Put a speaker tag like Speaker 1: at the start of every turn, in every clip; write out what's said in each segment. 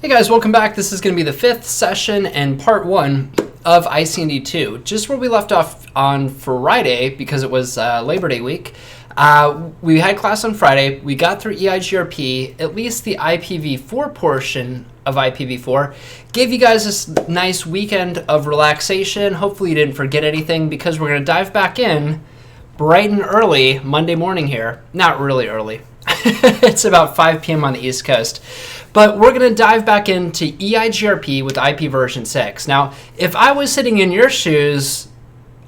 Speaker 1: Hey guys, welcome back. This is going to be the fifth session and part one of ICND2. Just where we left off on Friday, because it was Labor Day week. We had class on Friday. We got through EIGRP, at least the IPv4 portion of IPv4. Gave you guys this nice weekend of relaxation. Hopefully you didn't forget anything, because we're going to dive back in bright and early Monday morning here. Not really early. It's about 5 p.m. on the East Coast. But we're going to dive back into EIGRP with IP version 6. Now, if I was sitting in your shoes,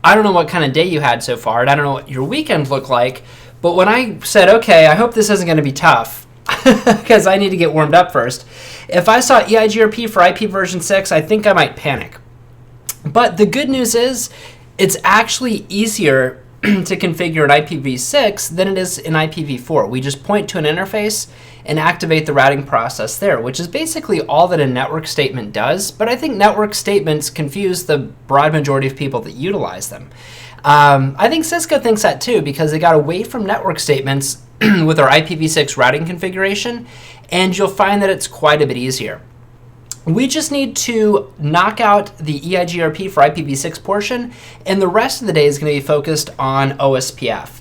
Speaker 1: I don't know what kind of day you had so far, and I don't know what your weekend looked like, but when I said, okay, I hope this isn't going to be tough, because I need to get warmed up first, if I saw EIGRP for IP version 6, I think I might panic. But the good news is, it's actually easier to configure an IPv6 than it is in IPv4. We just point to an interface and activate the routing process there, which is basically all that a network statement does. But I think network statements confuse the broad majority of people that utilize them. I think Cisco thinks that too, because they got away from network statements with our IPv6 routing configuration, and you'll find that it's quite a bit easier. We just need to knock out the EIGRP for IPv6 portion, and the rest of the day is going to be focused on OSPF.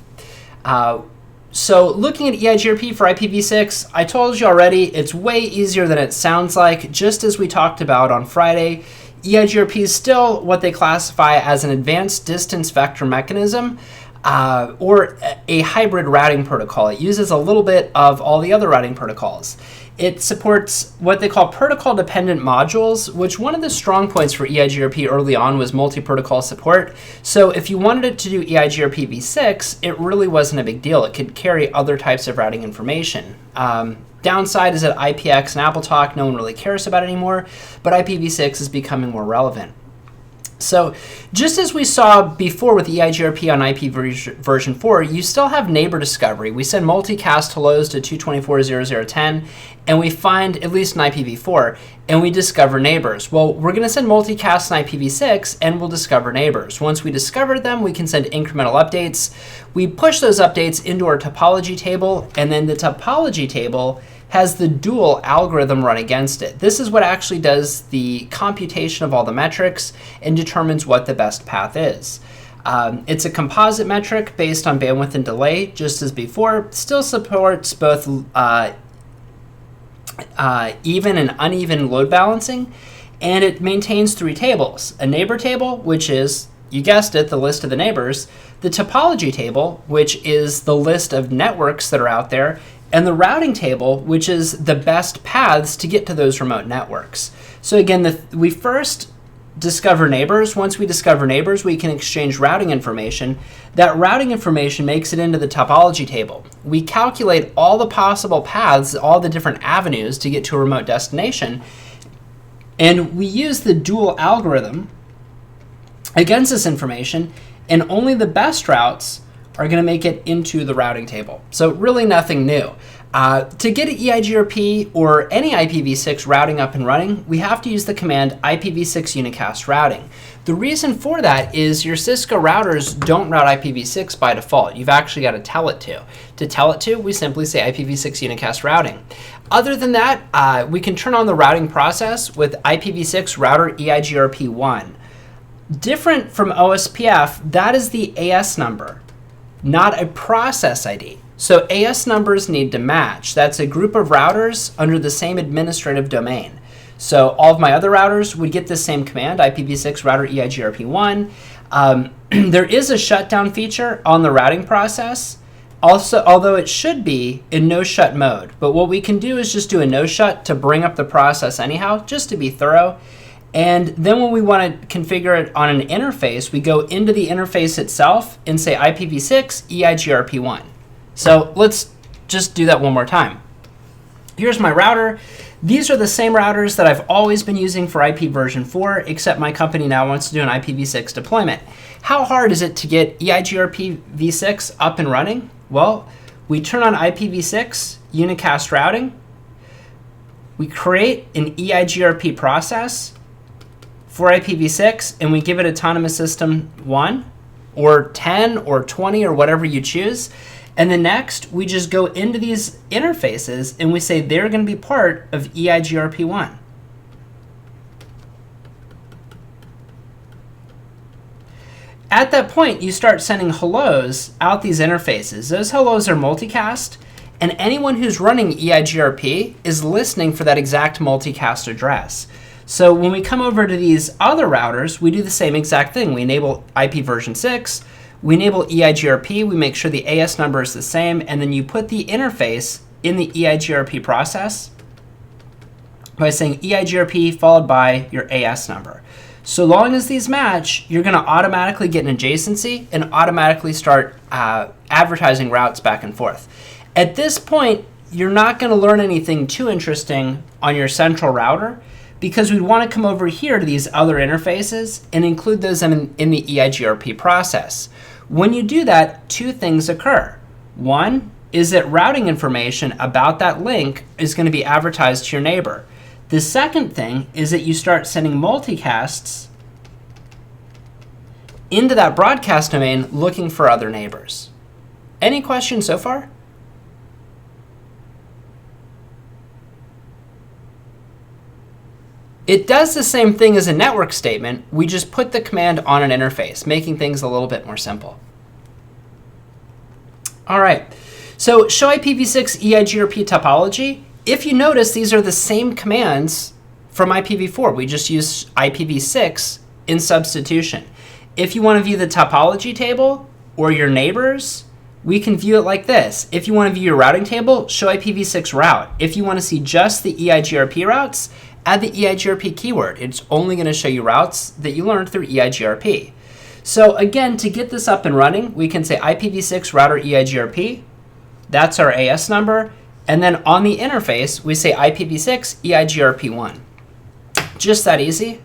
Speaker 1: So looking at EIGRP for IPv6, I told you already, it's way easier than it sounds like. Just as we talked about on Friday, EIGRP is still what they classify as an advanced distance vector mechanism, or a hybrid routing protocol. It uses a little bit of all the other routing protocols. It supports what they call protocol-dependent modules, which one of the strong points for EIGRP early on was multi-protocol support. So if you wanted it to do EIGRP v6, it really wasn't a big deal. It could carry other types of routing information. Downside is that IPX and AppleTalk, no one really cares about anymore, but IPv6 is becoming more relevant. So just as we saw before with EIGRP on IP version 4, you still have neighbor discovery. We send multicast hellos to 224.0.0.10, and we find, at least in IPv4, and we discover neighbors. Well, we're going to send multicast in IPv6, and we'll discover neighbors. Once we discover them, we can send incremental updates. We push those updates into our topology table, and then the topology table has the dual algorithm run against it. This is what actually does the computation of all the metrics and determines what the best path is. It's a composite metric based on bandwidth and delay, just as before. Still supports both even and uneven load balancing, and it maintains 3 tables. A neighbor table, which is, you guessed it, the list of the neighbors, the topology table, which is the list of networks that are out there, and the routing table, which is the best paths to get to those remote networks. So again, we first discover neighbors. Once we discover neighbors, we can exchange routing information. That routing information makes it into the topology table. We calculate all the possible paths, all the different avenues to get to a remote destination, and we use the dual algorithm against this information, and only the best routes are going to make it into the routing table. So really nothing new. To get an EIGRP or any IPv6 routing up and running, we have to use the command IPv6 unicast routing. The reason for that is your Cisco routers don't route IPv6 by default. You've actually got to tell it to. To tell it to, we simply say IPv6 unicast routing. Other than that, we can turn on the routing process with IPv6 router EIGRP1. Different from OSPF, that is the AS number, not a process ID. So AS numbers need to match. That's a group of routers under the same administrative domain. So all of my other routers would get the same command, IPv6 router EIGRP1. There is a shutdown feature on the routing process, also, although it should be in no shut mode. But what we can do is just do a no shut to bring up the process anyhow, just to be thorough. And then when we want to configure it on an interface, we go into the interface itself and say IPv6 EIGRP1. So let's just do that one more time. Here's my router. These are the same routers that I've always been using for IP version 4, except my company now wants to do an IPv6 deployment. How hard is it to get EIGRP v6 up and running? Well, we turn on IPv6 unicast routing. We create an EIGRP process for IPv6, and we give it autonomous system 1 or 10 or 20 or whatever you choose. And then next, we just go into these interfaces and we say they're going to be part of EIGRP1. at that point, you start sending hellos out these interfaces. Those hellos are multicast, and anyone who's running EIGRP is listening for that exact multicast address. So when we come over to these other routers, we do the same exact thing. We enable IP version 6, we enable EIGRP, we make sure the AS number is the same, and then you put the interface in the EIGRP process by saying EIGRP followed by your AS number. So long as these match, you're going to automatically get an adjacency and automatically start advertising routes back and forth. At this point, you're not going to learn anything too interesting on your central router, because we'd want to come over here to these other interfaces and include those in the EIGRP process. When you do that, two things occur. One is that routing information about that link is going to be advertised to your neighbor. The second thing is that you start sending multicasts into that broadcast domain looking for other neighbors. Any questions so far? It does the same thing as a network statement. We just put the command on an interface, making things a little bit more simple. All right, so show IPv6 EIGRP topology. If you notice, these are the same commands from IPv4. We just use IPv6 in substitution. If you want to view the topology table or your neighbors, we can view it like this. If you want to view your routing table, show IPv6 route. If you want to see just the EIGRP routes, add the EIGRP keyword. It's only going to show you routes that you learned through EIGRP. So again, to get this up and running, we can say IPv6 router EIGRP. That's our AS number. And then on the interface, we say IPv6 EIGRP1. Just that easy.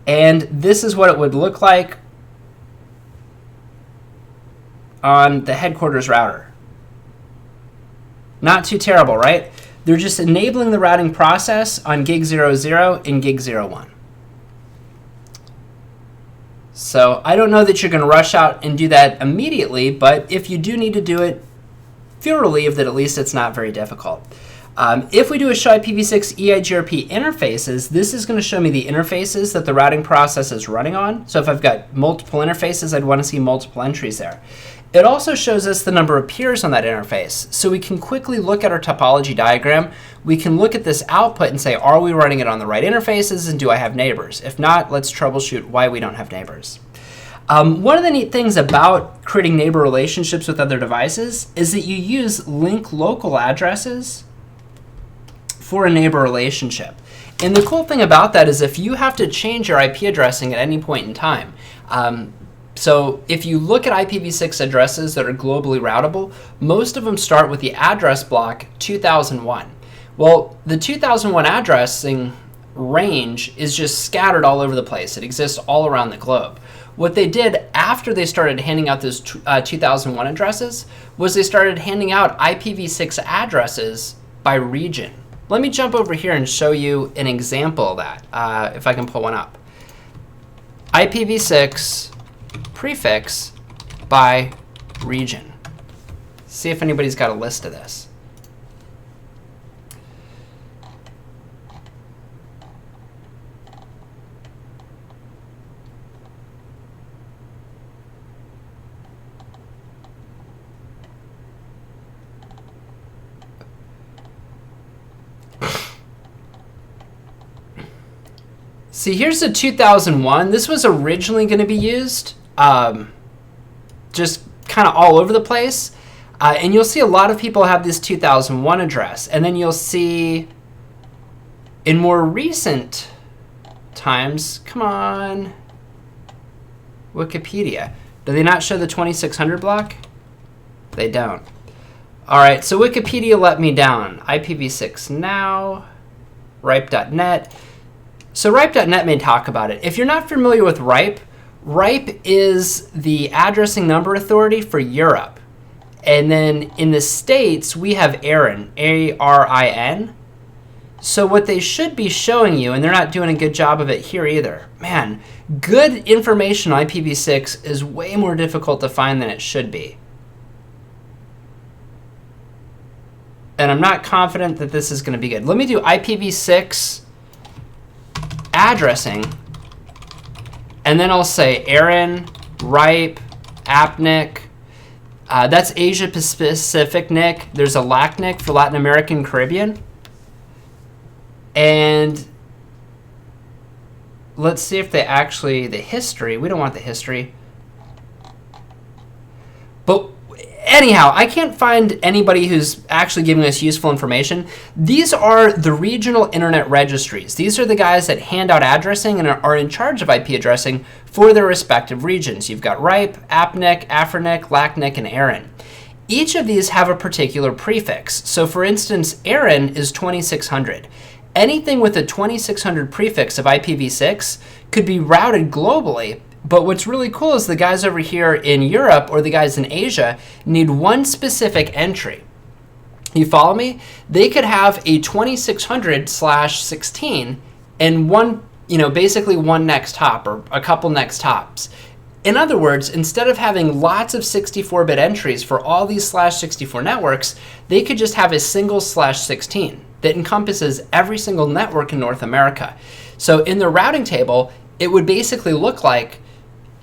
Speaker 1: And this is what it would look like on the headquarters router. Not too terrible, right? They're just enabling the routing process on gig 00 and gig 01. So I don't know that you're going to rush out and do that immediately, but if you do need to do it, feel relieved that at least it's not very difficult. If we do a show IPv6 EIGRP interfaces, this is going to show me the interfaces that the routing process is running on. So if I've got multiple interfaces, I'd want to see multiple entries there. It also shows us the number of peers on that interface. So we can quickly look at our topology diagram. We can look at this output and say, are we running it on the right interfaces, and do I have neighbors? If not, let's troubleshoot why we don't have neighbors. One of the neat things about creating neighbor relationships with other devices is that you use link local addresses for a neighbor relationship. And the cool thing about that is if you have to change your IP addressing at any point in time, so if you look at IPv6 addresses that are globally routable, most of them start with the address block 2001. Well, the 2001 addressing range is just scattered all over the place. It exists all around the globe. What they did after they started handing out those 2001 addresses was they started handing out IPv6 addresses by region. Let me jump over here and show you an example of that, if I can pull one up. IPv6 prefix by region. See if anybody's got a list of this. See, here's the 2001. This was originally going to be used just kind of all over the place. And you'll see a lot of people have this 2001 address. And then you'll see in more recent times, come on, Wikipedia. Do they not show the 2600 block? They don't. All right, so Wikipedia let me down. IPv6 now, ripe.net. So ripe.net may talk about it. If you're not familiar with ripe, ripe is the addressing number authority for Europe. And then in the States, we have ARIN, A-R-I-N. So what they should be showing you, and they're not doing a good job of it here either. Man, good information on IPv6 is way more difficult to find than it should be. And I'm not confident that this is going to be good. Let me do IPv6 addressing, and then I'll say ARIN RIPE, APNIC. That's Asia Pacific NIC. There's a LACNIC for Latin American Caribbean. And let's see if they actually, the history, we don't want the history. But anyhow, I can't find anybody who's actually giving us useful information. These are the regional internet registries. These are the guys that hand out addressing and are in charge of IP addressing for their respective regions. You've got RIPE, APNIC, AFRINIC, LACNIC, and ARIN. Each of these have a particular prefix. So for instance, ARIN is 2600. Anything with a 2600 prefix of IPv6 could be routed globally. But what's really cool is the guys over here in Europe or the guys in Asia need one specific entry. You follow me? They could have a 2600/16 and one, basically one next hop or a couple next hops. In other words, instead of having lots of 64-bit entries for all these /64 networks, they could just have a single /16 that encompasses every single network in North America. So in the routing table, it would basically look like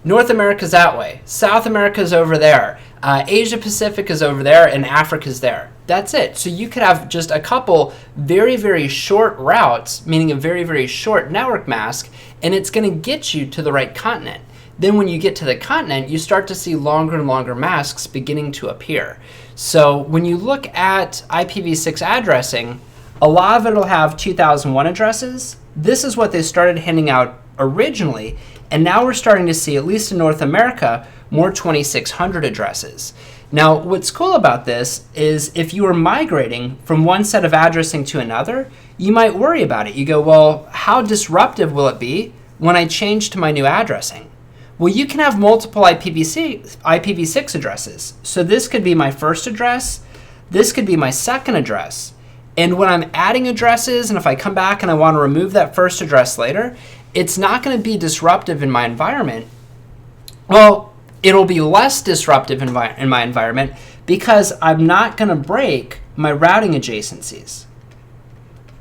Speaker 1: North America's that way, South America's over there, Asia Pacific is over there, and Africa's there. That's it. So you could have just a couple very, very short routes, meaning a very, very short network mask, and it's going to get you to the right continent. Then when you get to the continent, you start to see longer and longer masks beginning to appear. So when you look at IPv6 addressing, a lot of it will have 2001 addresses. This is what they started handing out originally. And now we're starting to see, at least in North America, more 2600 addresses. Now, what's cool about this is if you are migrating from one set of addressing to another, you might worry about it. You go, well, how disruptive will it be when I change to my new addressing? Well, you can have multiple IPv6 addresses. So this could be my first address. This could be my second address. And when I'm adding addresses, and if I come back and I want to remove that first address later, it's not going to be disruptive in my environment. Well, it'll be less disruptive in my environment because I'm not going to break my routing adjacencies.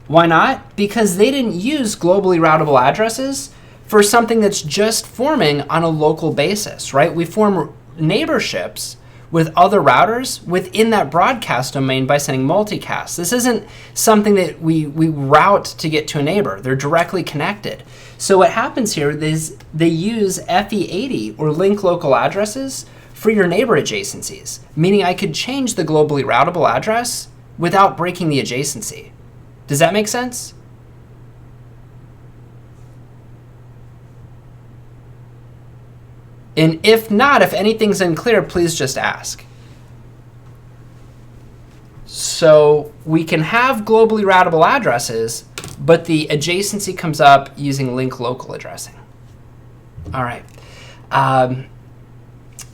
Speaker 1: Why not? Because they didn't use globally routable addresses for something that's just forming on a local basis, right? We form neighborships with other routers within that broadcast domain by sending multicast. This isn't something that we route to get to a neighbor. They're directly connected. So what happens here is they use FE80 or link local addresses for your neighbor adjacencies, meaning I could change the globally routable address without breaking the adjacency. Does that make sense? And if not, if anything's unclear, please just ask. So we can have globally routable addresses, but the adjacency comes up using link local addressing. All right.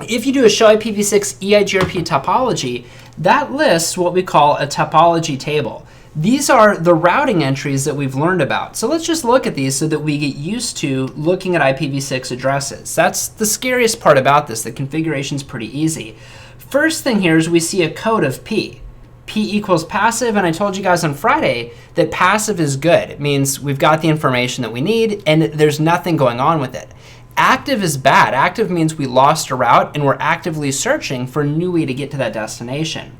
Speaker 1: If you do a show IPv6 EIGRP topology, that lists what we call a topology table. These are the routing entries that we've learned about. So let's just look at these so that we get used to looking at IPv6 addresses. That's the scariest part about this. The configuration's pretty easy. First thing here is we see a code of P. P equals passive, and I told you guys on Friday that passive is good. It means we've got the information that we need and there's nothing going on with it. Active is bad. Active means we lost a route and we're actively searching for a new way to get to that destination.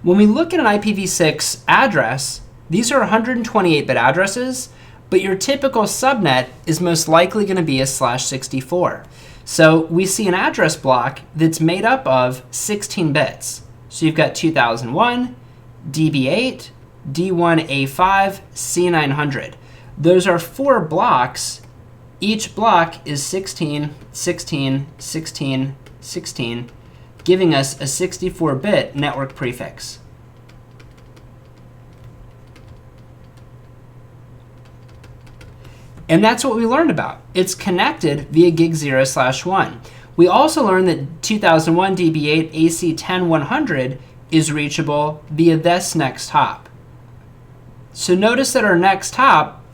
Speaker 1: When we look at an IPv6 address, these are 128-bit addresses, but your typical subnet is most likely going to be a /64. So we see an address block that's made up of 16 bits. So you've got 2001, DB8, D1A5, C900. Those are 4 blocks. Each block is 16, 16, 16, 16, giving us a 64-bit network prefix. And that's what we learned about. It's connected via gig 0/1. We also learned that 2001 DB8 AC10100 is reachable via this next hop. So notice that our next hop,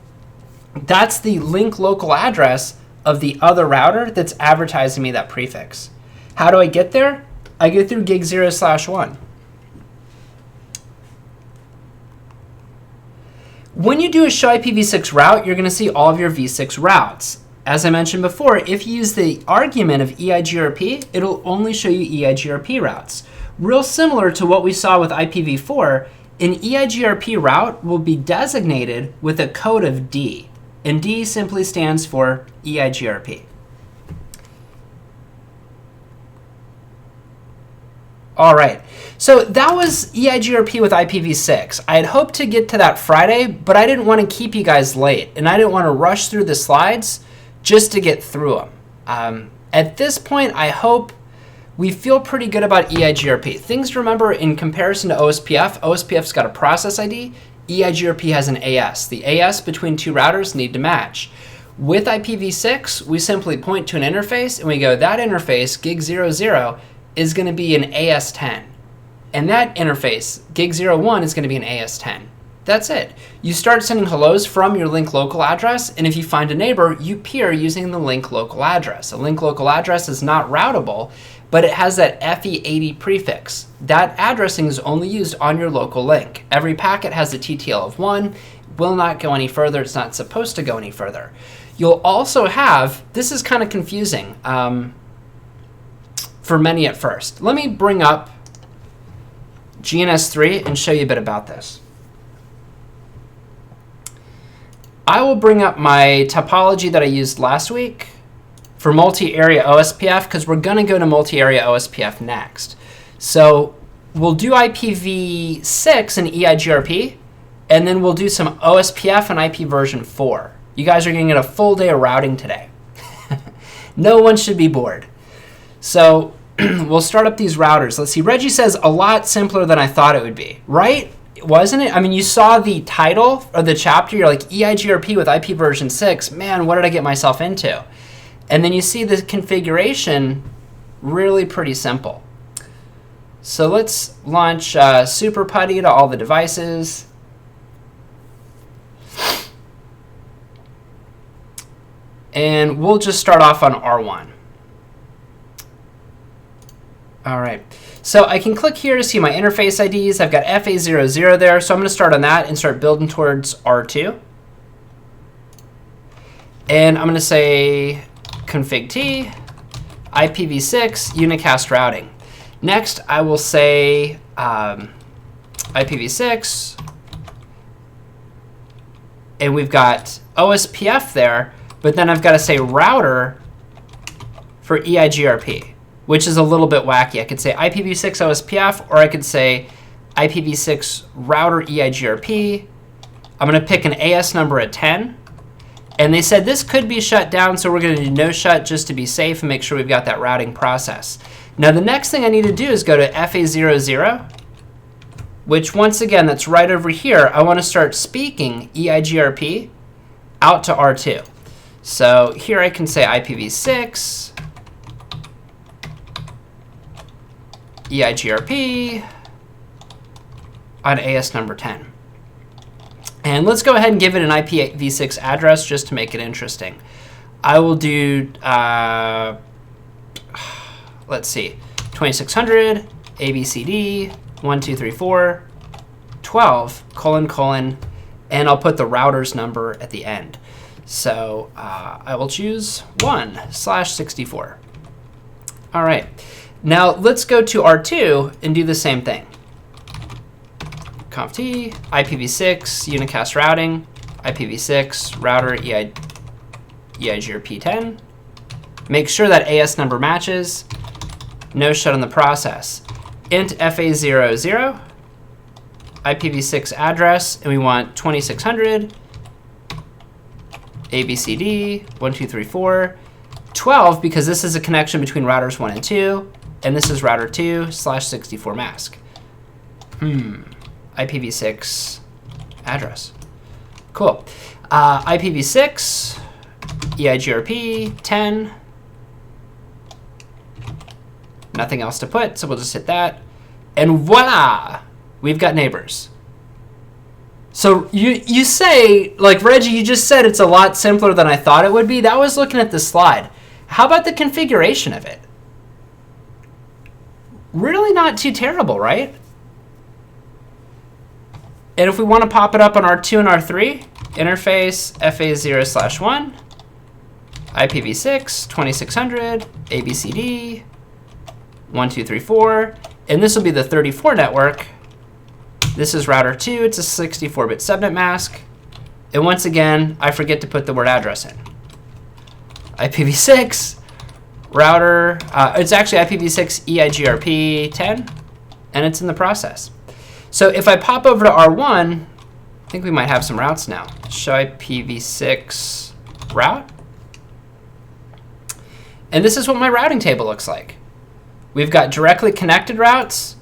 Speaker 1: that's the link local address of the other router that's advertising me that prefix. How do I get there? I go through gig 0/1. When you do a show IPv6 route, you're going to see all of your v6 routes. as I mentioned before, if you use the argument of EIGRP, it'll only show you EIGRP routes. Real similar to what we saw with IPv4, an EIGRP route will be designated with a code of D, and D simply stands for EIGRP. All right, so that was EIGRP with IPv6. I had hoped to get to that Friday, but I didn't want to keep you guys late, and I didn't want to rush through the slides just to get through them. At this point, I hope we feel pretty good about EIGRP. Things to remember in comparison to OSPF, OSPF's got a process ID, EIGRP has an AS. The AS between two routers need to match. With IPv6, we simply point to an interface and we go, that interface, gig00, is going to be an AS10. And that interface, gig01, is going to be an AS10. That's it. You start sending hellos from your link local address, and if you find a neighbor, you peer using the link local address. A link local address is not routable, but it has that FE80 prefix. That addressing is only used on your local link. Every packet has a TTL of 1, will not go any further, it's not supposed to go any further. You'll also have, this is kind of confusing for many at first. Let me bring up GNS3 and show you a bit about this. I will bring up my topology that I used last week for multi-area OSPF, because we're going to go to multi-area OSPF next. So we'll do IPv6 and EIGRP, and then we'll do some OSPF and IP version 4. You guys are going to get a full day of routing today. No one should be bored. So we'll start up these routers. Let's see. Reggie says a lot simpler than I thought it would be, right? Wasn't it? I mean, you saw the title of the chapter. You're like, EIGRP with IP version 6. Man, what did I get myself into? And then you see the configuration, really pretty simple. So let's launch Super Putty to all the devices. And we'll just start off on R1. All right. So I can click here to see my interface IDs. I've got FA00 there, so I'm going to start on that and start building towards R2. And I'm going to say config T, IPv6, unicast routing. Next, I will say IPv6, and we've got OSPF there, but then I've got to say router for EIGRP, which is a little bit wacky. I could say IPv6 OSPF, or I could say IPv6 router EIGRP. I'm going to pick an AS number at 10. And they said this could be shut down, so we're going to do no shut just to be safe and make sure we've got that routing process. Now the next thing I need to do is go to FA00, which once again, that's right over here. I want to start speaking EIGRP out to R2. So here I can say IPv6, EIGRP on AS number 10. And let's go ahead and give it an IPv6 address just to make it interesting. I will do, let's see, 2600, ABCD, 1234, 12, colon, and I'll put the router's number at the end. So I will choose 1/64. All right. Now let's go to R2 and do the same thing. Conf T, IPv6, unicast routing, IPv6, router EIGRP 10. Make sure that AS number matches. No shut on the process. Int FA00, IPv6 address, and we want 2600, ABCD, 1234, 12, because this is a connection between routers 1 and 2, and this is router 2/64 mask. IPv6 address. Cool. IPv6, EIGRP 10. Nothing else to put, so we'll just hit that. And voila, we've got neighbors. So you say, like Reggie, you just said it's a lot simpler than I thought it would be. That was looking at the slide. How about the configuration of it? Really not too terrible, right? And if we want to pop it up on R2 and R3, interface FA0/1, IPv6, 2600, ABCD, 1234, and this will be the 34 network. This is router 2. It's a 64-bit subnet mask. And once again, I forget to put the word address in. IPv6, router, it's actually IPv6 EIGRP 10, and it's in the process. So if I pop over to R1, I think we might have some routes now. Show IPv6 route. And this is what my routing table looks like. We've got directly connected routes.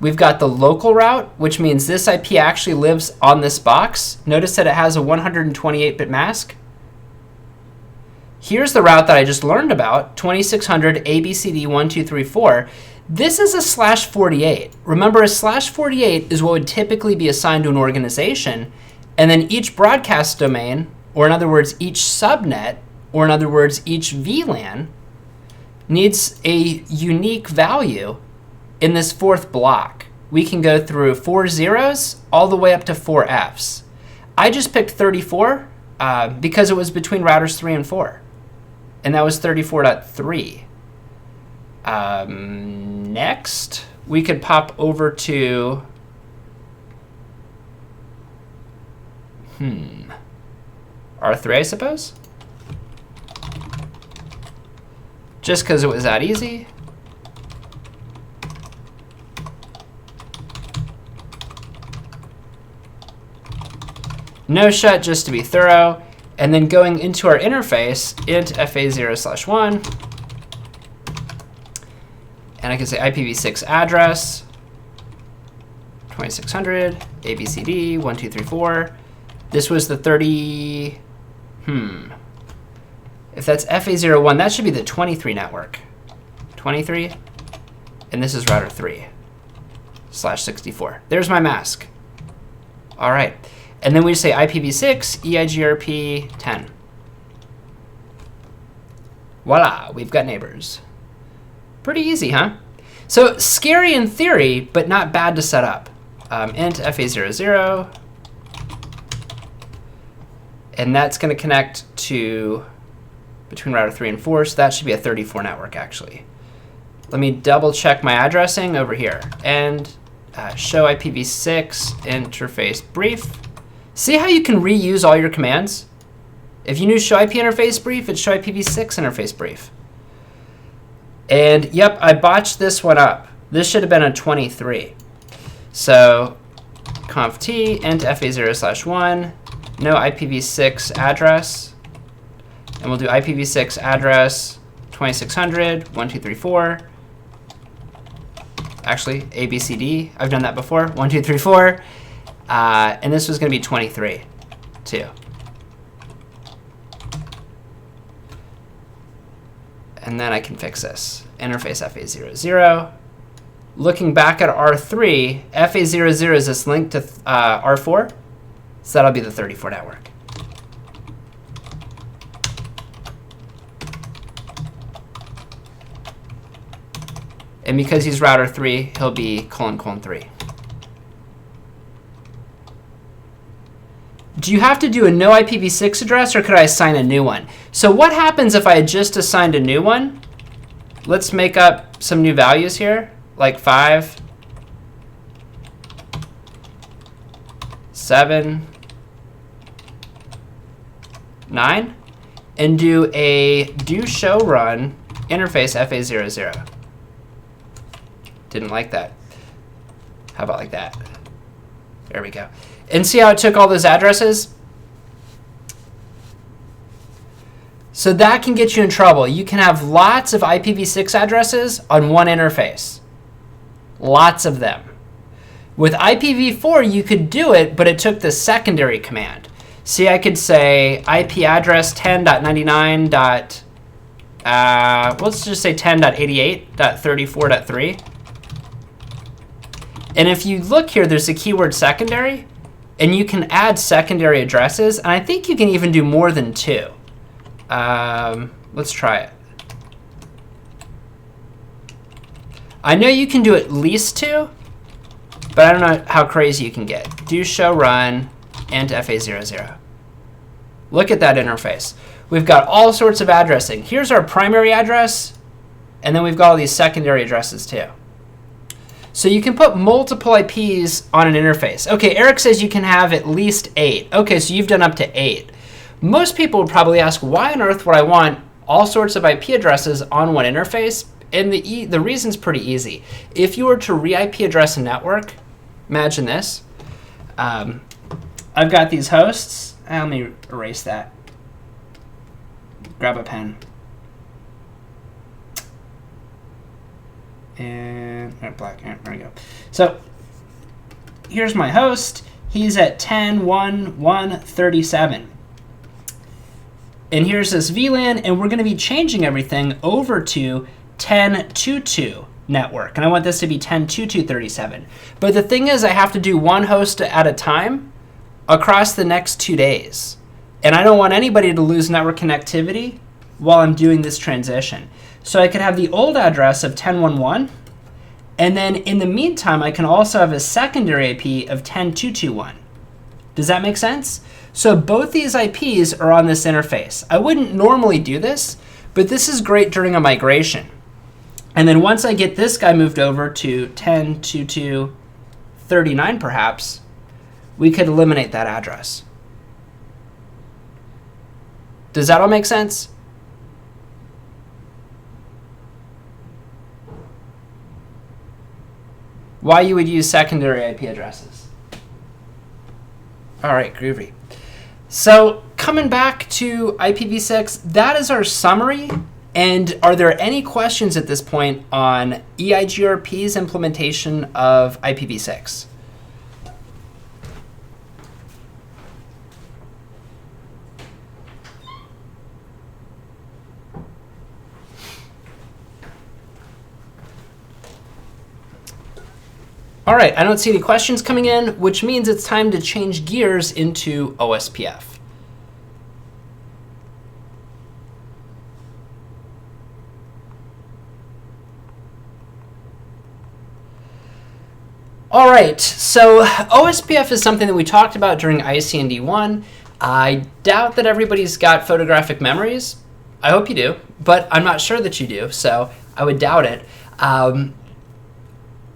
Speaker 1: We've got the local route, which means this IP actually lives on this box. Notice that it has a 128-bit mask. Here's the route that I just learned about, 2600 ABCD1234. This is a /48. Remember, a /48 is what would typically be assigned to an organization, and then each broadcast domain, or in other words, each subnet, or in other words, each VLAN, needs a unique value in this fourth block. We can go through 4 zeros all the way up to 4 Fs. I just picked 34 because it was between routers 3 and 4. And that was 34.3. Next, we could pop over to R3, I suppose. Just because it was that easy. No shut, just to be thorough. And then going into our interface, int fa0/1. And I can say IPv6 address, 2600, ABCD, 1234. This was the 30, If that's FA01, that should be the 23 network. 23, and this is router 3/64. There's my mask. All right. And then we say IPv6, EIGRP 10. Voila, we've got neighbors. Pretty easy, huh? So scary in theory, but not bad to set up. Int FA00, and that's going to connect to between router 3 and 4, so that should be a 34 network, actually. Let me double check my addressing over here. And show IPv6 interface brief. See how you can reuse all your commands? If you knew show IP interface brief, it's show IPv6 interface brief. And yep, I botched this one up. This should have been a 23. So conf t int fa0/1, no IPv6 address. And we'll do IPv6 address 2600, 1234. Actually, ABCD, I've done that before, 1234. And this was going to be 23, too. And then I can fix this. Interface FA00. Looking back at R3, FA00 is this link to R4. So that'll be the 34 network. And because he's router 3, he'll be : 3. Do you have to do a no IPv6 address, or could I assign a new one? So what happens if I had just assigned a new one? Let's make up some new values here, like 5, 7, 9, and do a do show run interface FA00. Didn't like that. How about like that? There we go. And see how it took all those addresses? So that can get you in trouble. You can have lots of IPv6 addresses on one interface. Lots of them. With IPv4, you could do it, but it took the secondary command. See, I could say IP address 10.99. Let's just say 10.88.34.3. And if you look here, there's a keyword secondary, and you can add secondary addresses. And I think you can even do more than 2. Let's try it. I know you can do at least 2, but I don't know how crazy you can get. Do show run int fa00. Look at that interface. we've got all sorts of addressing. Here's our primary address, and then we've got all these secondary addresses too. So you can put multiple IPs on an interface. Okay, Eric says you can have at least 8. Okay, so you've done up to 8. Most people would probably ask, why on earth would I want all sorts of IP addresses on one interface? And the reason's pretty easy. If you were to re-IP address a network, imagine this. I've got these hosts. Let me erase that. Grab a pen. And black, there we go. So here's my host. He's at 10.1.1.37. And here's this VLAN, and we're going to be changing everything over to 10.2.2 network. And I want this to be 10.2.2.37. But the thing is, I have to do one host at a time across the next 2 days. And I don't want anybody to lose network connectivity while I'm doing this transition. So I could have the old address of 10.1.1, and then in the meantime, I can also have a secondary IP of 10.2.2.1. Does that make sense? So both these IPs are on this interface. I wouldn't normally do this, but this is great during a migration. And then once I get this guy moved over to 10.2.2.39 perhaps, we could eliminate that address. Does that all make sense? Why you would use secondary IP addresses. All right, groovy. So coming back to IPv6, that is our summary. And are there any questions at this point on EIGRP's implementation of IPv6? All right, I don't see any questions coming in, which means it's time to change gears into OSPF. All right, so OSPF is something that we talked about during ICND 1. I doubt that everybody's got photographic memories. I hope you do, but I'm not sure that you do, so I would doubt it.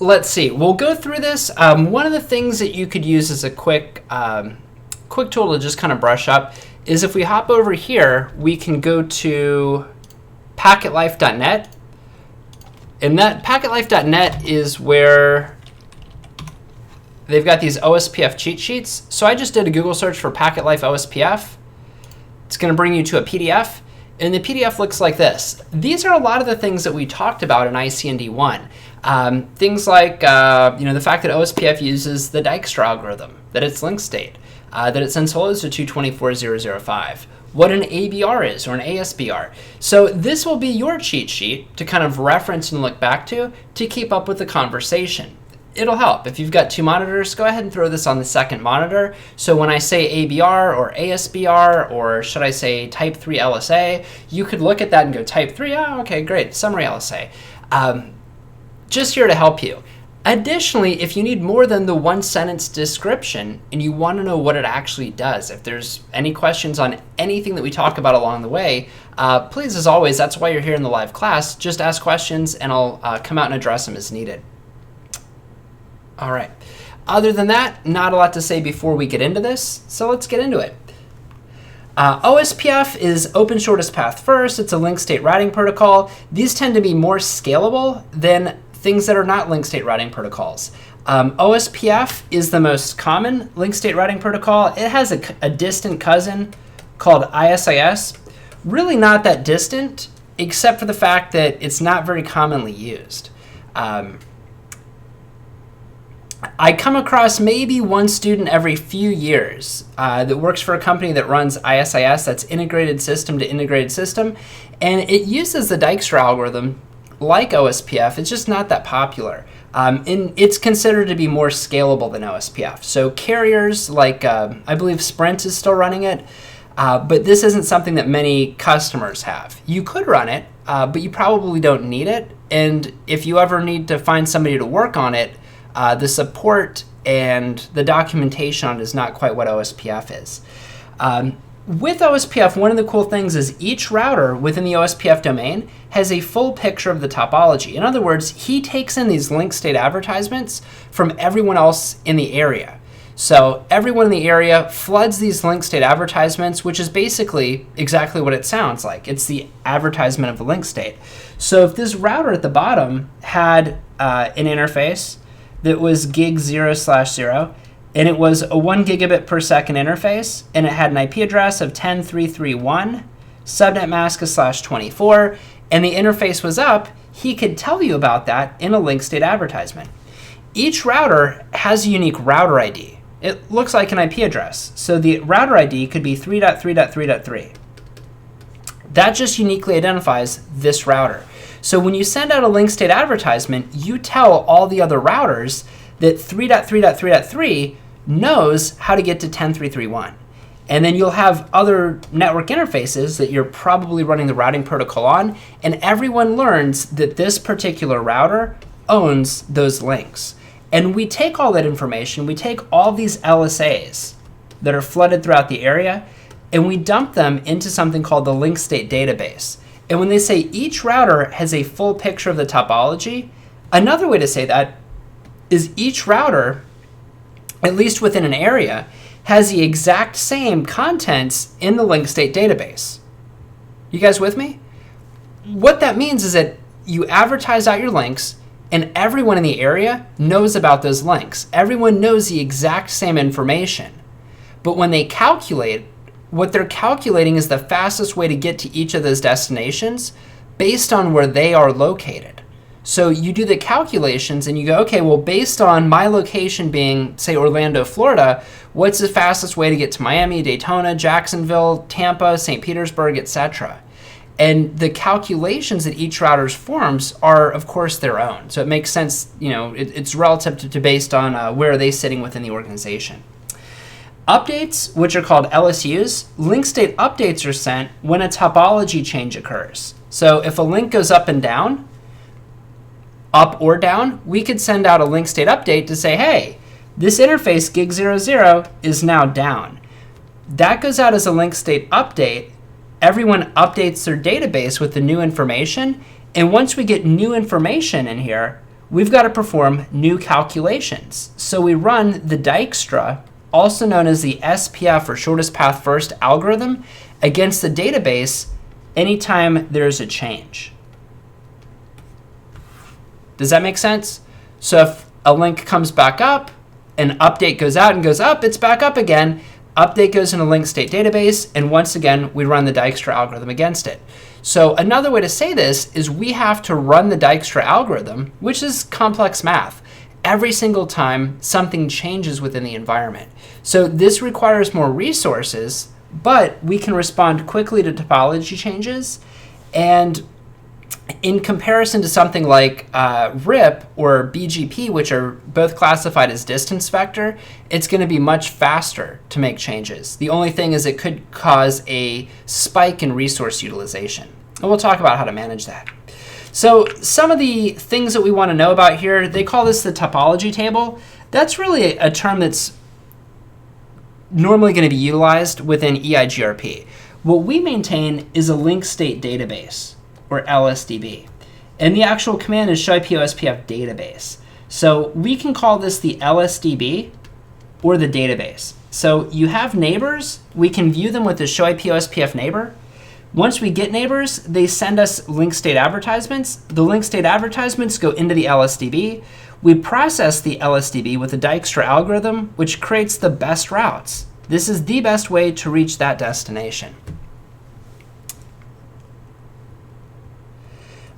Speaker 1: Let's see. We'll go through this. One of the things that you could use as a quick tool to just kind of brush up is if we hop over here, we can go to packetlife.net. And that packetlife.net is where they've got these OSPF cheat sheets. So I just did a Google search for PacketLife OSPF. It's going to bring you to a PDF. And the PDF looks like this. These are a lot of the things that we talked about in ICND 1. Things like the fact that OSPF uses the Dijkstra algorithm, that it's link state, that it sends hellos to 224.0.0.5, what an ABR is or an ASBR. So this will be your cheat sheet to kind of reference and look back to keep up with the conversation. It'll help. If you've got 2 monitors, go ahead and throw this on the second monitor. So when I say ABR or ASBR, or should I say type 3 LSA, you could look at that and go type 3, oh, okay, great, summary LSA. Just here to help you. Additionally, if you need more than the 1-sentence description and you want to know what it actually does, if there's any questions on anything that we talk about along the way, please, as always, that's why you're here in the live class, just ask questions and I'll come out and address them as needed. All right. Other than that, not a lot to say before we get into this, so let's get into it. OSPF is open shortest path first. It's a link state routing protocol. These tend to be more scalable than things that are not link state routing protocols. OSPF is the most common link state routing protocol. It has a distant cousin called ISIS. Really not that distant, except for the fact that it's not very commonly used. I come across maybe one student every few years that works for a company that runs ISIS, that's integrated system to integrated system, and it uses the Dijkstra algorithm like OSPF. It's just not that popular. And it's considered to be more scalable than OSPF. So carriers like, I believe Sprint is still running it, but this isn't something that many customers have. You could run it, but you probably don't need it. And if you ever need to find somebody to work on it, the support and the documentation on it is not quite what OSPF is. with OSPF, one of the cool things is each router within the OSPF domain has a full picture of the topology. In other words, he takes in these link state advertisements from everyone else in the area. So everyone in the area floods these link state advertisements, which is basically exactly what it sounds like. It's the advertisement of the link state. So if this router at the bottom had an interface that was gig 0/0, and it was a 1 gigabit per second interface, and it had an IP address of 10.331, subnet mask is /24, and the interface was up, he could tell you about that in a link state advertisement. Each router has a unique router ID. It looks like an IP address. So the router ID could be 3.3.3.3. That just uniquely identifies this router. So when you send out a link state advertisement, you tell all the other routers that 3.3.3.3 knows how to get to 10.3.3.1. And then you'll have other network interfaces that you're probably running the routing protocol on, and everyone learns that this particular router owns those links. And we take all that information, we take all these LSAs that are flooded throughout the area, and we dump them into something called the link state database. And when they say each router has a full picture of the topology, another way to say that is each router, at least within an area, has the exact same contents in the link state database. You guys with me? What that means is that you advertise out your links, and everyone in the area knows about those links. Everyone knows the exact same information. But when they calculate, what they're calculating is the fastest way to get to each of those destinations based on where they are located. So you do the calculations and you go, okay, well, based on my location being, say, Orlando, Florida, what's the fastest way to get to Miami, Daytona, Jacksonville, Tampa, St. Petersburg, etc.? And the calculations that each router forms are, of course, their own. So it makes sense, it's relative to based on where are they sitting within the organization. Updates, which are called LSUs, link state updates are sent when a topology change occurs. So if a link goes up and down, up or down, we could send out a link state update to say, hey, this interface gig 00 is now down. That goes out as a link state update. Everyone updates their database with the new information, and once we get new information in here, we've got to perform new calculations. So we run the Dijkstra, also known as the SPF or shortest path first algorithm, against the database anytime there's a change. Does that make sense? So if a link comes back up, an update goes out and goes up, it's back up again. Update goes in a link state database, and once again, we run the Dijkstra algorithm against it. So another way to say this is we have to run the Dijkstra algorithm, which is complex math, every single time something changes within the environment. So this requires more resources, but we can respond quickly to topology changes. And in comparison to something like RIP or BGP, which are both classified as distance vector, it's going to be much faster to make changes. The only thing is it could cause a spike in resource utilization. And we'll talk about how to manage that. So some of the things that we want to know about here, they call this the topology table. That's really a term that's normally going to be utilized within EIGRP. What we maintain is a link state database, or LSDB. And the actual command is show IP OSPF database. So we can call this the LSDB or the database. So you have neighbors, we can view them with the show IP OSPF neighbor. Once we get neighbors, they send us link state advertisements. The link state advertisements go into the LSDB. We process the LSDB with the Dijkstra algorithm, which creates the best routes. This is the best way to reach that destination.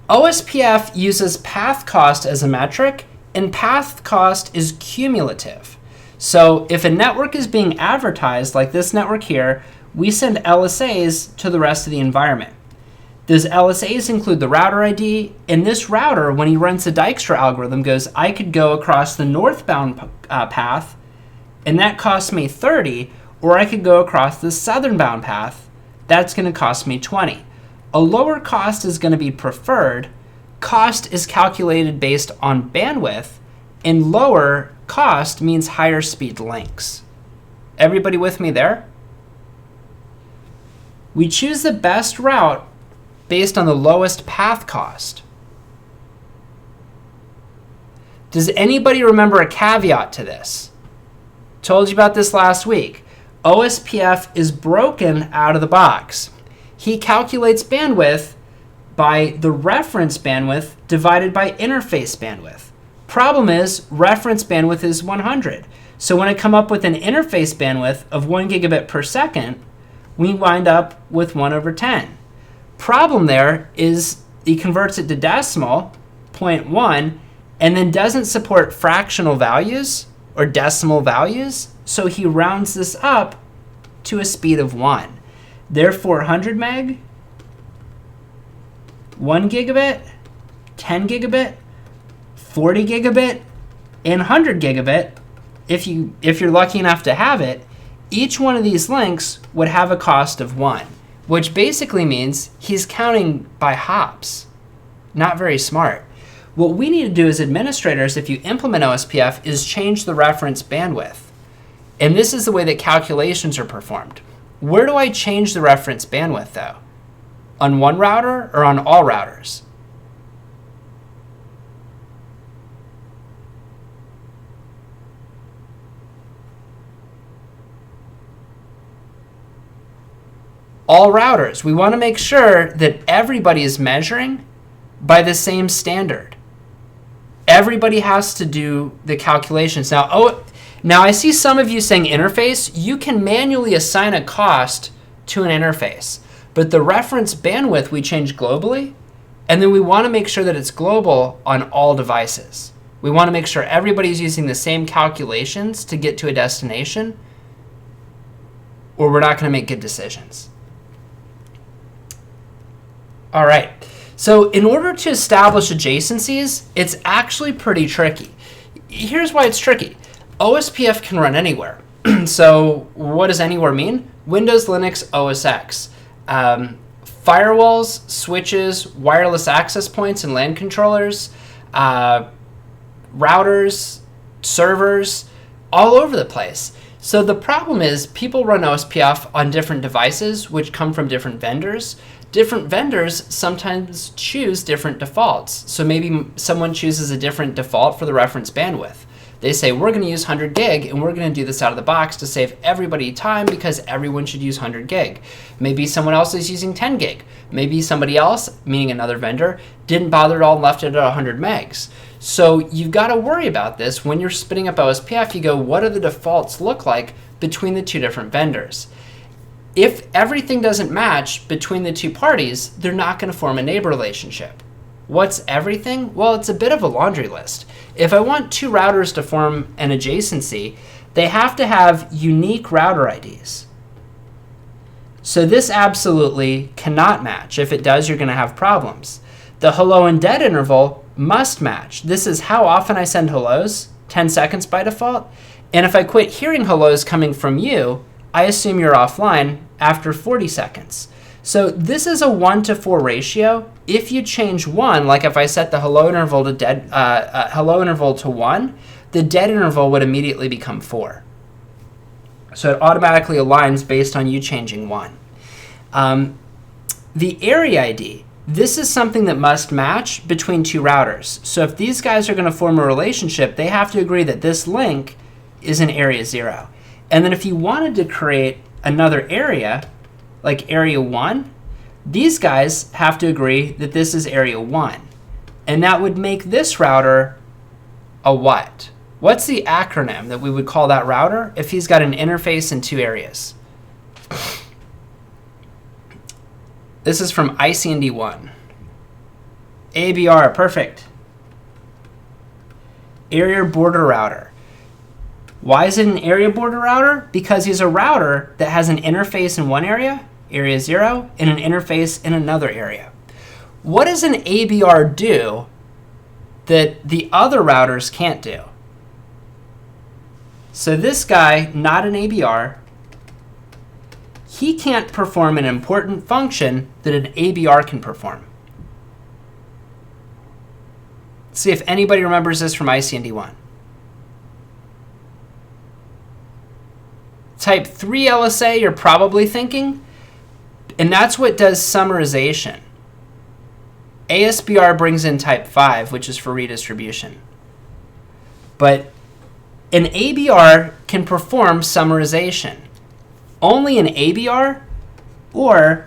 Speaker 1: OSPF uses path cost as a metric, and path cost is cumulative. So if a network is being advertised, like this network here, we send LSAs to the rest of the environment. Those LSAs include the router ID, and this router, when he runs the Dijkstra algorithm, goes, I could go across the northbound path, and that costs me 30, or I could go across the southern-bound path, that's going to cost me 20. A lower cost is going to be preferred. Cost is calculated based on bandwidth, and lower cost means higher speed links. Everybody with me there? We choose the best route based on the lowest path cost. Does anybody remember a caveat to this? Told you about this last week. OSPF is broken out of the box. He calculates bandwidth by the reference bandwidth divided by interface bandwidth. Problem is, reference bandwidth is 100. So when I come up with an interface bandwidth of 1 gigabit per second, we wind up with 1/10. Problem there is he converts it to decimal, 0.1, and then doesn't support fractional values or decimal values, so he rounds this up to a speed of 1. Therefore, 100 meg, 1 gigabit, 10 gigabit, 40 gigabit, and 100 gigabit, if you're lucky enough to have it, each one of these links would have a cost of 1, which basically means he's counting by hops. Not very smart. What we need to do as administrators, if you implement OSPF, is change the reference bandwidth. And this is the way that calculations are performed. Where do I change the reference bandwidth, though? On one router or on all routers? All routers. We want to make sure that everybody is measuring by the same standard. Everybody has to do the calculations. Now I see some of you saying interface. You can manually assign a cost to an interface, but the reference bandwidth we change globally, and then we want to make sure that it's global on all devices. We want to make sure everybody's using the same calculations to get to a destination, or we're not going to make good decisions. All right. So in order to establish adjacencies, it's actually pretty tricky. Here's why it's tricky. OSPF can run anywhere. So what does anywhere mean? Windows, Linux, OS X. Firewalls, switches, wireless access points and LAN controllers, routers, servers, all over the place. So the problem is people run OSPF on different devices, which come from different vendors. Different vendors sometimes choose different defaults. So maybe someone chooses a different default for the reference bandwidth. They say, we're going to use 100 gig, and we're going to do this out of the box to save everybody time because everyone should use 100 gig. Maybe someone else is using 10 gig. Maybe somebody else, meaning another vendor, didn't bother at all and left it at 100 megs. So you've got to worry about this. When you're spinning up OSPF, you go, what do the defaults look like between the two different vendors? If everything doesn't match between the two parties, they're not going to form a neighbor relationship. What's everything? Well, it's a bit of a laundry list. If I want two routers to form an adjacency, they have to have unique router IDs. So this absolutely cannot match. If it does, you're going to have problems. The hello and dead interval must match. This is how often I send hellos, 10 seconds by default. And if I quit hearing hellos coming from you, I assume you're offline after 40 seconds. So this is a 1-to-4 ratio. If you change one, like if I set the hello interval to 1, the dead interval would immediately become 4. So it automatically aligns based on you changing 1. The area ID, this is something that must match between two routers. So if these guys are going to form a relationship, they have to agree that this link is in area 0. And then if you wanted to create another area, like area 1, these guys have to agree that this is area 1. And that would make this router a what? What's the acronym that we would call that router if he's got an interface in two areas? This is from ICND1. ABR, perfect. Area border router. Why is it an area border router? Because he's a router that has an interface in one area, area 0, and an interface in another area. What does an ABR do that the other routers can't do? So this guy, not an ABR, he can't perform an important function that an ABR can perform. Let's see if anybody remembers this from ICND1. Type 3 LSA, you're probably thinking. And that's what does summarization. ASBR brings in type 5, which is for redistribution. But an ABR can perform summarization. Only an ABR or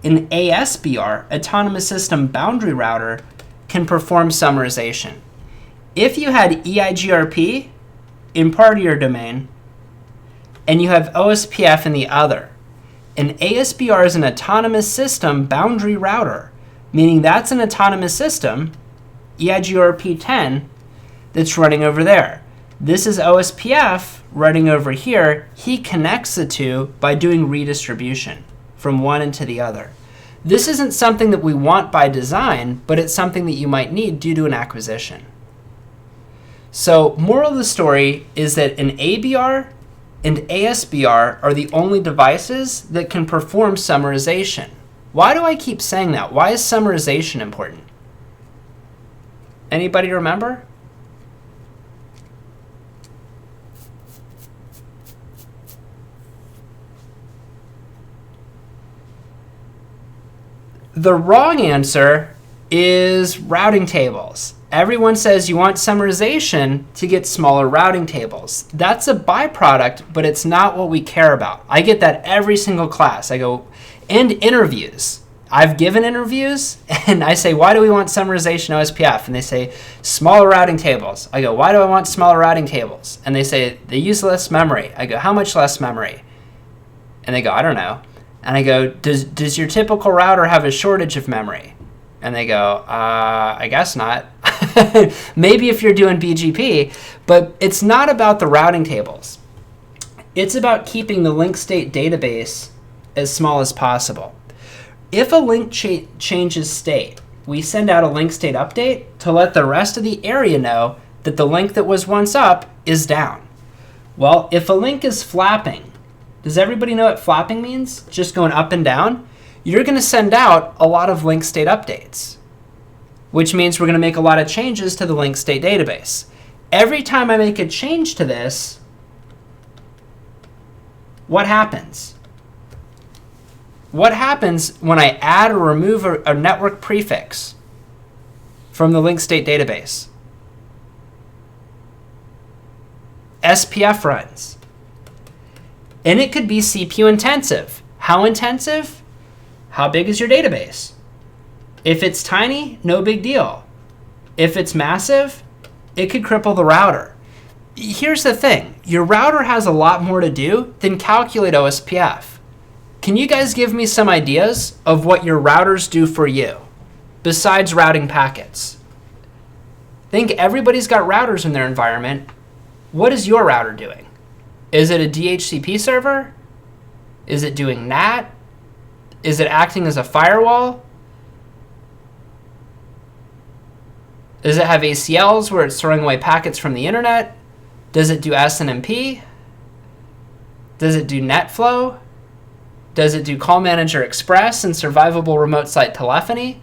Speaker 1: an ASBR, Autonomous System Boundary Router, can perform summarization. If you had EIGRP in part of your domain and you have OSPF in the other, an ASBR is an Autonomous System Boundary Router, meaning that's an autonomous system, EIGRP 10, that's running over there. This is OSPF running over here. He connects the two by doing redistribution from one into the other. This isn't something that we want by design, but it's something that you might need due to an acquisition. So, moral of the story is that an ABR and ASBR are the only devices that can perform summarization. Why do I keep saying that? Why is summarization important? Anybody remember? The wrong answer is routing tables. Everyone says you want summarization to get smaller routing tables. That's a byproduct, but it's not what we care about. I get that every single class. I go, and interviews. I've given interviews, and I say, why do we want summarization OSPF? And they say, smaller routing tables. I go, why do I want smaller routing tables? And they say, they use less memory. I go, how much less memory? And they go, I don't know. And I go, does your typical router have a shortage of memory? And they go, I guess not. Maybe if you're doing BGP, but it's not about the routing tables. It's about keeping the link state database as small as possible. If a link changes state, we send out a link state update to let the rest of the area know that the link that was once up is down. Well, if a link is flapping, does everybody know what flapping means? Just going up and down? You're going to send out a lot of link state updates, which means we're going to make a lot of changes to the link state database. Every time I make a change to this, what happens? What happens when I add or remove a network prefix from the link state database? SPF runs. And it could be CPU intensive. How intensive? How big is your database? If it's tiny, no big deal. If it's massive, it could cripple the router. Here's the thing. Your router has a lot more to do than calculate OSPF. Can you guys give me some ideas of what your routers do for you besides routing packets? Think everybody's got routers in their environment. What is your router doing? Is it a DHCP server? Is it doing NAT? Is it acting as a firewall? Does it have ACLs where it's throwing away packets from the internet? Does it do SNMP? Does it do NetFlow? Does it do Call Manager Express and survivable remote site telephony?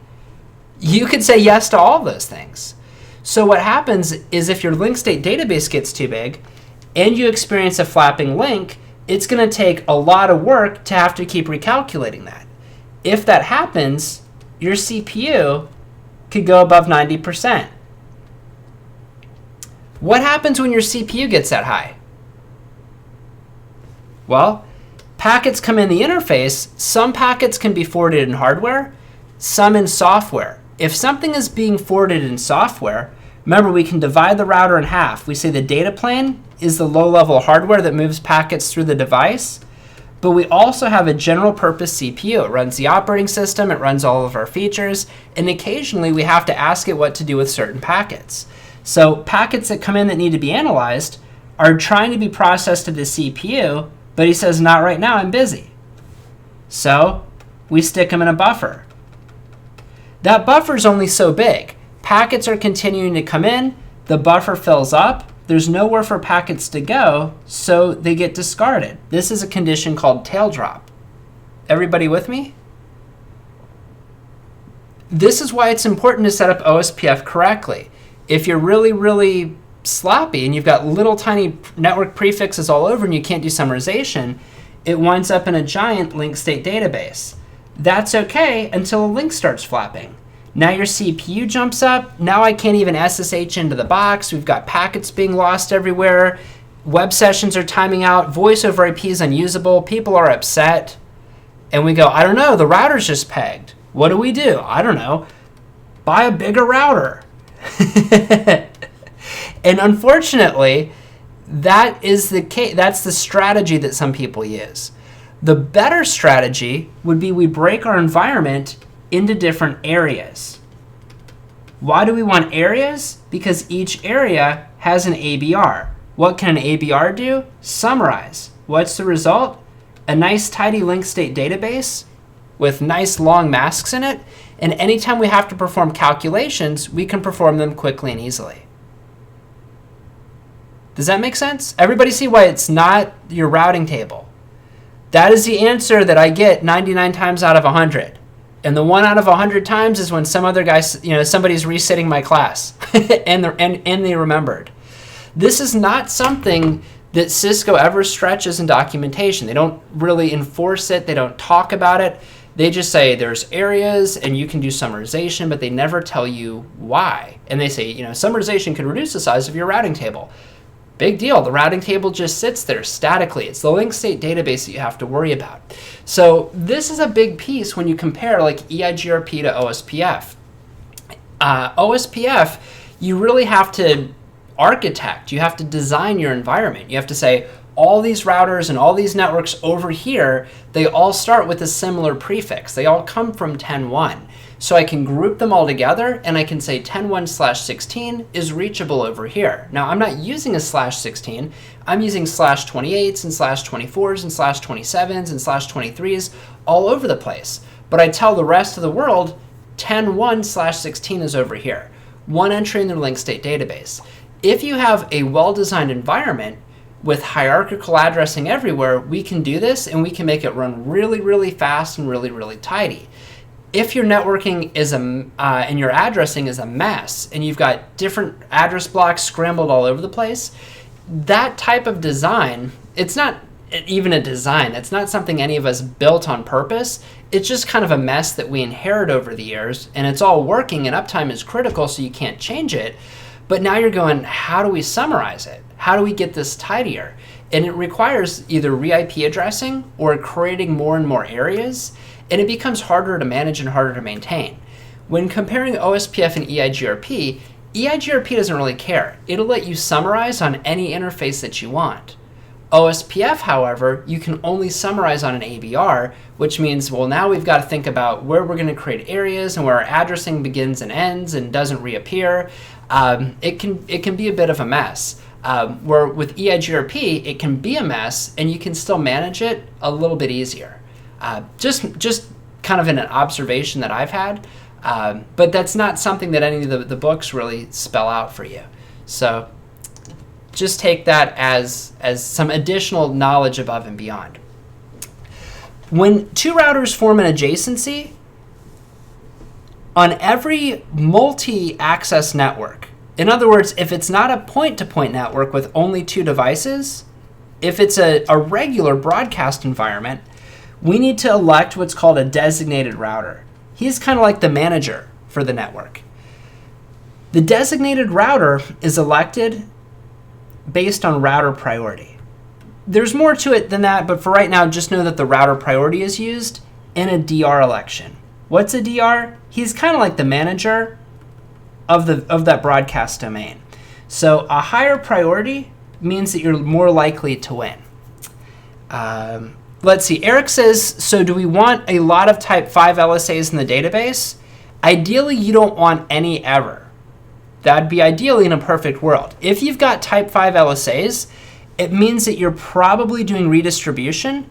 Speaker 1: You could say yes to all those things. So what happens is if your link state database gets too big and you experience a flapping link, it's going to take a lot of work to have to keep recalculating that. If that happens, your CPU could go above 90%. What happens when your CPU gets that high? Well, packets come in the interface. Some packets can be forwarded in hardware, some in software. If something is being forwarded in software, remember we can divide the router in half. We say the data plane is the low-level hardware that moves packets through the device, but we also have a general purpose CPU. It runs the operating system, it runs all of our features, and occasionally we have to ask it what to do with certain packets. So packets that come in that need to be analyzed are trying to be processed to the CPU, but he says, not right now, I'm busy. So we stick them in a buffer. That buffer is only so big. Packets are continuing to come in, the buffer fills up, there's nowhere for packets to go, so they get discarded. This is a condition called tail drop. Everybody with me? This is why it's important to set up OSPF correctly. If you're really, really sloppy and you've got little tiny network prefixes all over and you can't do summarization, it winds up in a giant link state database. That's okay until a link starts flapping. Now your CPU jumps up. Now I can't even SSH into the box. We've got packets being lost everywhere. Web sessions are timing out. Voice over IP is unusable. People are upset. And we go, I don't know, the router's just pegged. What do we do? I don't know. Buy a bigger router. And unfortunately, that is the case. That's the strategy that some people use. The better strategy would be we break our environment into different areas. Why do we want areas? Because each area has an ABR. What can an ABR do? Summarize. What's the result? A nice tidy link state database with nice long masks in it. And anytime we have to perform calculations, we can perform them quickly and easily. Does that make sense? Everybody see why it's not your routing table? That is the answer that I get 99 times out of 100. And the 1 out of 100 times is when some other guy, somebody's resitting my class and they remembered. This is not something that Cisco ever stretches in documentation. They don't really enforce it. They don't talk about it. They just say there's areas and you can do summarization, but they never tell you why. And they say, summarization can reduce the size of your routing table. Big deal. The routing table just sits there statically. It's the link state database that you have to worry about. So this is a big piece when you compare like EIGRP to OSPF. OSPF, you really have to architect. You have to design your environment. You have to say, all these routers and all these networks over here, they all start with a similar prefix. They all come from 10.1. So I can group them all together and I can say 10.1/16 is reachable over here. Now I'm not using a /16, I'm using /28s and /24s and /27s and /23s all over the place. But I tell the rest of the world 10.1/16 is over here. One entry in the link state database. If you have a well-designed environment with hierarchical addressing everywhere, we can do this and we can make it run really, really fast and really, really tidy. If your networking is and your addressing is a mess and you've got different address blocks scrambled all over the place, that type of design, it's not even a design. It's not something any of us built on purpose. It's just kind of a mess that we inherit over the years, and it's all working and uptime is critical, so you can't change it. But now you're going, how do we summarize it? How do we get this tidier? And it requires either re-IP addressing or creating more and more areas, and it becomes harder to manage and harder to maintain. When comparing OSPF and EIGRP, EIGRP doesn't really care. It'll let you summarize on any interface that you want. OSPF, however, you can only summarize on an ABR, which means, well, now we've got to think about where we're going to create areas and where our addressing begins and ends and doesn't reappear. It can be a bit of a mess. Where with EIGRP, it can be a mess and you can still manage it a little bit easier. Just kind of an observation that I've had, but that's not something that any of the books really spell out for you. So just take that as some additional knowledge above and beyond. When two routers form an adjacency, on every multi-access network, in other words, if it's not a point-to-point network with only two devices, if it's a regular broadcast environment, we need to elect what's called a designated router. He's kind of like the manager for the network. The designated router is elected based on router priority. There's more to it than that, but for right now, just know that the router priority is used in a DR election. What's a DR? He's kind of like the manager of that broadcast domain. So a higher priority means that you're more likely to win. Let's see, Eric says, so do we want a lot of type 5 LSAs in the database? Ideally, you don't want any ever. That'd be ideally in a perfect world. If you've got type 5 LSAs, it means that you're probably doing redistribution.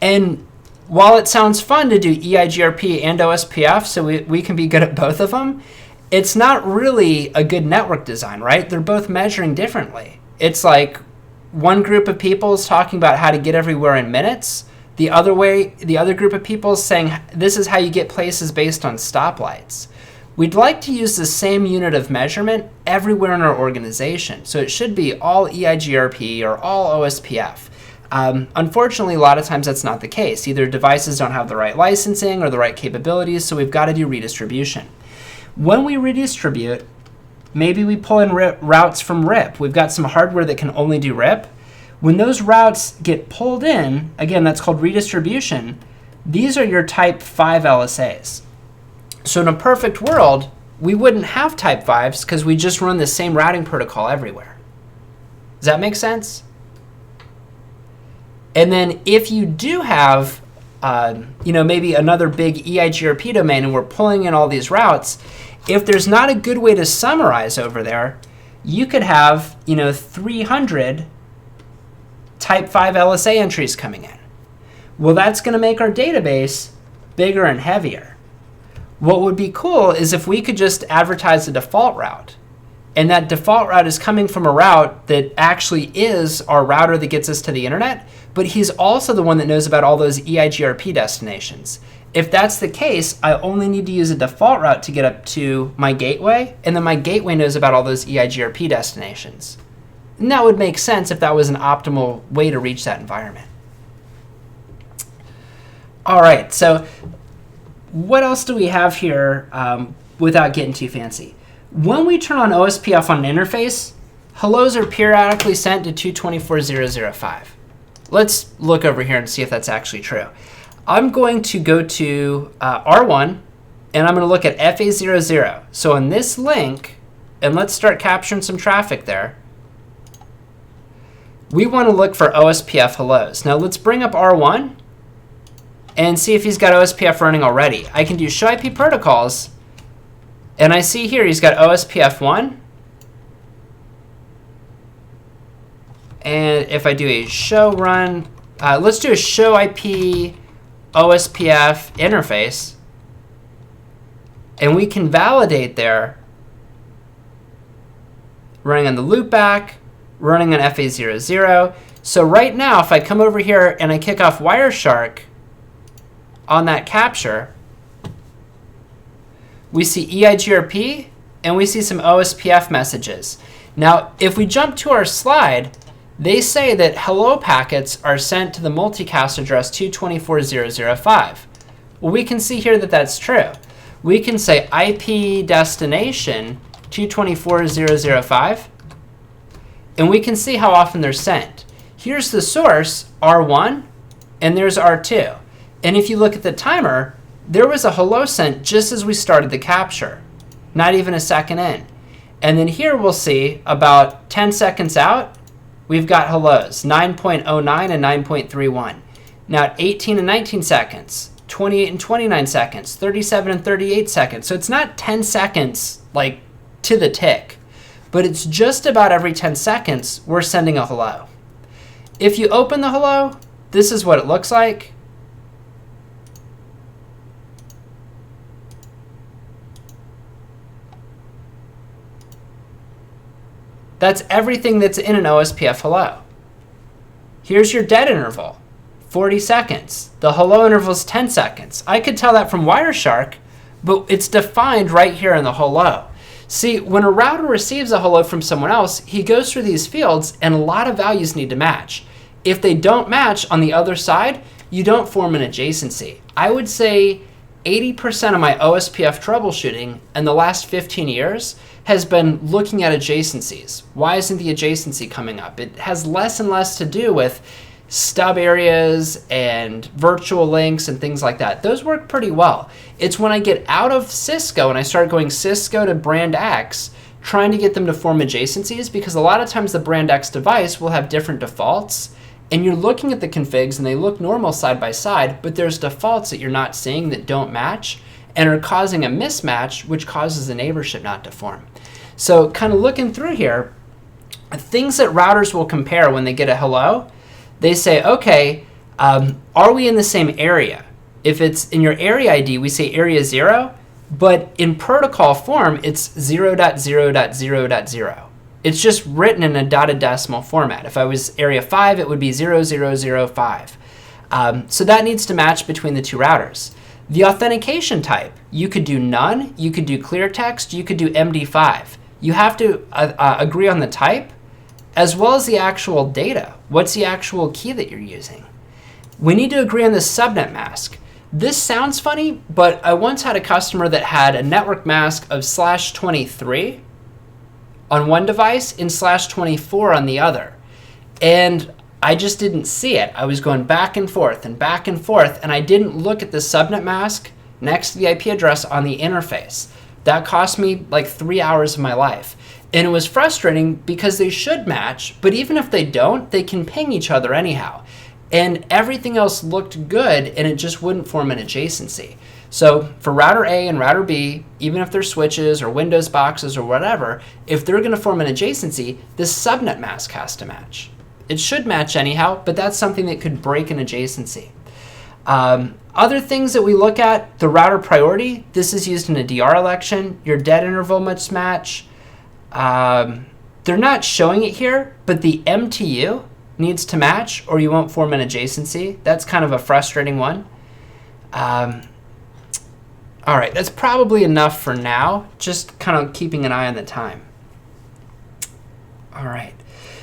Speaker 1: And while it sounds fun to do EIGRP and OSPF, so we can be good at both of them, it's not really a good network design, right? They're both measuring differently. It's like one group of people is talking about how to get everywhere in minutes. The other group of people is saying this is how you get places based on stoplights. We'd like to use the same unit of measurement everywhere in our organization. So it should be all EIGRP or all OSPF. Unfortunately, a lot of times that's not the case. Either devices don't have the right licensing or the right capabilities, so we've got to do redistribution. When we redistribute, maybe we pull in routes from RIP. We've got some hardware that can only do RIP. When those routes get pulled in, again, that's called redistribution, these are your type 5 LSAs. So in a perfect world, we wouldn't have type 5s because we just run the same routing protocol everywhere. Does that make sense? And then if you do have, maybe another big EIGRP domain and we're pulling in all these routes, if there's not a good way to summarize over there, you could have, 300 type 5 LSA entries coming in. Well, that's going to make our database bigger and heavier. What would be cool is if we could just advertise a default route, and that default route is coming from a route that actually is our router that gets us to the internet, but he's also the one that knows about all those EIGRP destinations. If that's the case, I only need to use a default route to get up to my gateway, and then my gateway knows about all those EIGRP destinations. And that would make sense if that was an optimal way to reach that environment. All right, so what else do we have here without getting too fancy? When we turn on OSPF on an interface, hellos are periodically sent to 224.0.0.5. Let's look over here and see if that's actually true. I'm going to go to R1, and I'm going to look at FA00. So on this link, and let's start capturing some traffic there, we want to look for OSPF hellos. Now let's bring up R1 and see if he's got OSPF running already. I can do show IP protocols, and I see here he's got OSPF1. And if I do a show run, let's do a show IP OSPF interface, and we can validate there running on the loopback, running on FA00. So right now, if I come over here and I kick off Wireshark on that capture, we see EIGRP and we see some OSPF messages. Now, if we jump to our slide, they say that hello packets are sent to the multicast address 224.0.0.5. Well, we can see here that that's true. We can say IP destination 224.0.0.5, and we can see how often they're sent. Here's the source, R1, and there's R2. And if you look at the timer, there was a hello sent just as we started the capture, not even a second in. And then here we'll see about 10 seconds out, we've got hellos, 9.09 and 9.31. Now at 18 and 19 seconds, 28 and 29 seconds, 37 and 38 seconds. So it's not 10 seconds like to the tick, but it's just about every 10 seconds we're sending a hello. If you open the hello, this is what it looks like. That's everything that's in an OSPF hello. Here's your dead interval, 40 seconds. The hello interval is 10 seconds. I could tell that from Wireshark, but it's defined right here in the hello. See, when a router receives a hello from someone else, he goes through these fields and a lot of values need to match. If they don't match on the other side, you don't form an adjacency. I would say 80% of my OSPF troubleshooting in the last 15 years has been looking at adjacencies. Why isn't the adjacency coming up? It has less and less to do with stub areas and virtual links and things like that. Those work pretty well. It's when I get out of Cisco and I start going Cisco to brand X, trying to get them to form adjacencies, because a lot of times the brand X device will have different defaults, and you're looking at the configs and they look normal side by side, but there's defaults that you're not seeing that don't match and are causing a mismatch, which causes the neighborship not to form. So kind of looking through here, things that routers will compare when they get a hello, they say, okay, are we in the same area? If it's in your area ID, we say area 0, but in protocol form, it's 0.0.0.0. It's just written in a dotted decimal format. If I was area 5, it would be 0005. So that needs to match between the two routers. The authentication type, you could do none, you could do clear text, you could do MD5. You have to agree on the type, as well as the actual data. What's the actual key that you're using? We need to agree on the subnet mask. This sounds funny, but I once had a customer that had a network mask of /23 on one device and /24 on the other. And I just didn't see it. I was going back and forth, and I didn't look at the subnet mask next to the IP address on the interface. That cost me like 3 hours of my life. And it was frustrating because they should match, but even if they don't, they can ping each other anyhow. And everything else looked good, and it just wouldn't form an adjacency. So for router A and router B, even if they're switches or Windows boxes or whatever, if they're going to form an adjacency, this subnet mask has to match. It should match anyhow, but that's something that could break an adjacency. Other things that we look at, the router priority. This is used in a DR election. Your dead interval must match. They're not showing it here, but the MTU needs to match or you won't form an adjacency. That's kind of a frustrating one. All right, that's probably enough for now. Just kind of keeping an eye on the time. All right.